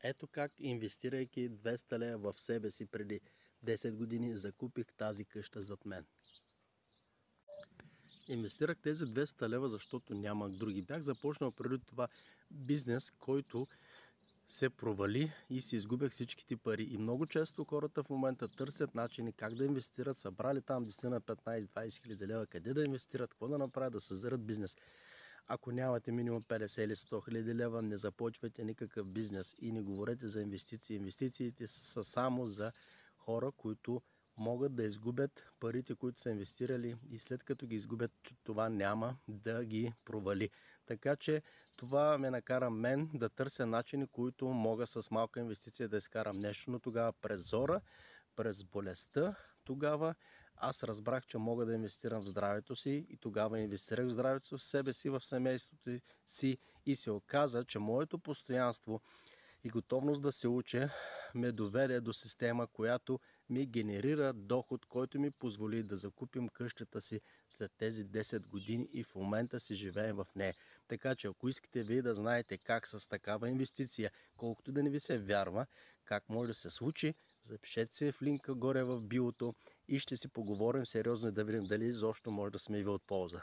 Ето как, инвестирайки 200 лева в себе си преди 10 години, закупих тази къща зад мен. Инвестирах тези 200 лева, защото нямах други. Бях започнал преди това бизнес, който се провали и си изгубях всичките пари. И много често хората в момента търсят начини как да инвестират, събрали там 10 на 15-20 хиляди лева, къде да инвестират, какво да направят, да създадат бизнес. Ако нямате минимум 50 или 100 хиляди лева, не започвайте никакъв бизнес и не говорете за инвестиции. Инвестициите са само за хора, които могат да изгубят парите, които са инвестирали, и след като ги изгубят, това няма да ги провали. Така че това ме накара мен да търся начини, които мога с малка инвестиция да изкарам нещо, но тогава през зора, през болестта, тогава аз разбрах, че мога да инвестирам в здравето си, и тогава инвестирах в здравето, в себе си, в семейството си, и се оказа, че моето постоянство и готовност да се уча ме доведе до система, която ми генерира доход, който ми позволи да закупим къщата си след тези 10 години и в момента си живеем в нея. Така че ако искате вие да знаете как с такава инвестиция, колкото да не ви се вярва, как може да се случи, запишете се в линка горе в биото и ще си поговорим сериозно и да видим дали изобщо може да сме ви от полза.